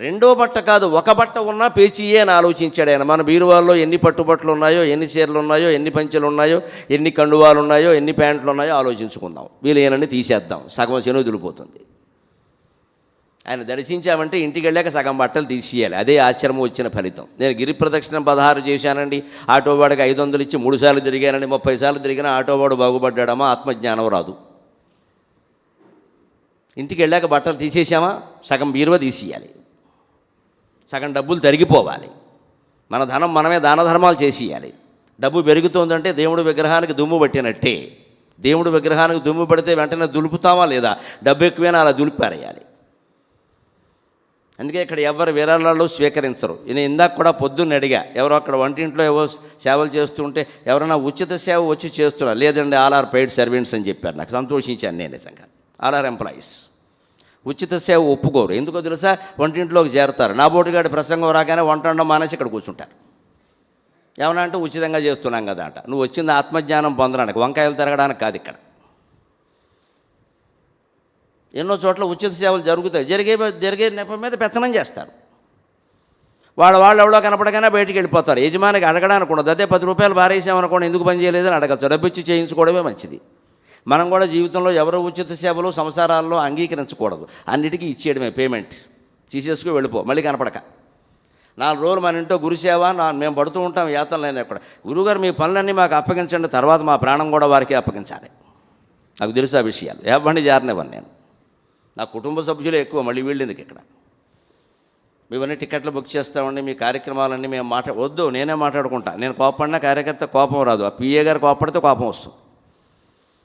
రెండో బట్ట కాదు, ఒక బట్ట ఉన్నా పేచియే అని ఆలోచించాడు ఆయన. మన బీరువాల్లో ఎన్ని పట్టుబట్టలు ఉన్నాయో, ఎన్ని చీరలు ఉన్నాయో, ఎన్ని పంచెలు ఉన్నాయో, ఎన్ని కండువాలు ఉన్నాయో, ఎన్ని ప్యాంట్లు ఉన్నాయో ఆలోచించుకుందాం. వీలైనన్ని తీసేద్దాం, సగం చెను దులిపోతుంది. ఆయన దర్శించామంటే ఇంటికి వెళ్ళాక సగం బట్టలు తీసేయాలి. అదే ఆశ్రమం వచ్చిన ఫలితం. నేను గిరి ప్రదక్షిణ 16 చేశానండి, ఆటోవాడికి 500 ఇచ్చి 3 సార్లు తిరిగానండి, 30 సార్లు తిరిగినా ఆటోవాడు బాగుపడ్డాడమ్మా, ఆత్మజ్ఞానం రాదు. ఇంటికి వెళ్ళాక బట్టలు తీసేసామా, సగం బీరువా తీసేయాలి, సగం డబ్బులు తరిగిపోవాలి. మన ధనం మనమే దాన ధర్మాలు చేసేయాలి. డబ్బు పెరుగుతోందంటే దేవుడి విగ్రహానికి దుమ్ము పట్టినట్టే. దేవుడి విగ్రహానికి దుమ్ము పడితే వెంటనే దులుపుతామా లేదా, డబ్బు ఎక్కువైనా అలా దులిపారేయాలి. అందుకే ఇక్కడ ఎవరు విరాళాలు స్వీకరించరు. నేను ఇందాక కూడా పొద్దున్న అడిగా, ఎవరో అక్కడ వంటింట్లో ఏవో సేవలు చేస్తుంటే ఎవరైనా ఉచిత సేవ వచ్చి చేస్తున్నారు. లేదండి, ఆల్ ఆర్ పెయిడ్ సర్వెంట్స్ అని చెప్పారు. నాకు సంతోషించాను నేను నిజంగా. All our employees. ఉచిత సేవ ఒప్పుకోరు. ఎందుకో తెలుసా, వంటింట్లోకి చేరతారు. నా బోటుగాడి ప్రసంగం రాగానే వంట వండడం మానేసి ఇక్కడ కూర్చుంటారు. ఏమన్నా అంటే ఉచితంగా చేస్తున్నాం కదా అంట. నువ్వు వచ్చింది ఆత్మజ్ఞానం పొందడానికి, వంకాయలు తిరగడానికి కాదు. ఇక్కడ ఎన్నో చోట్ల ఉచిత సేవలు జరుగుతాయి. జరిగే నెపం మీద పెత్తనం చేస్తారు. వాళ్ళు ఎవడో కనపడగానే బయటికి వెళ్ళిపోతారు. యజమానికి అడగడానికి ఉండదు. అదే 10 రూపాయలు బారేసామనుకోండి, ఎందుకు పని చేయలేదని అడగచ్చు. డబ్బిచ్చి చేయించుకోవడమే మంచిది. మనం కూడా జీవితంలో ఎవరో ఉచిత సేవలు సంసారాల్లో అంగీకరించకూడదు. అన్నిటికీ ఇచ్చేయడమే, పేమెంట్ తీసేసుకు వెళ్ళిపో, మళ్ళీ కనపడక. 4 రోజులు మన ఇంట్లో గురుసేవ మేము పడుతూ ఉంటాం యాతనలైనా కూడా. గురువుగారు మీ పనులన్నీ మాకు అప్పగించండి, తర్వాత మా ప్రాణం కూడా వారికి అప్పగించాలి. నాకు తెలుసు ఆ విషయాలు. ఏవ్వండి జారనివ్వను నేను. నా కుటుంబ సభ్యులే ఎక్కువ, మళ్ళీ వీళ్ళెందుకు ఇక్కడ. మేమన్నీ టికెట్లు బుక్ చేస్తామండి, మీ కార్యక్రమాలన్నీ మేము వద్దు, నేనే మాట్లాడుకుంటా. నేను కోపడినా కార్యకర్త కోపం రాదు. ఆ పిఏ గారు కోపడితే కోపం వస్తుంది.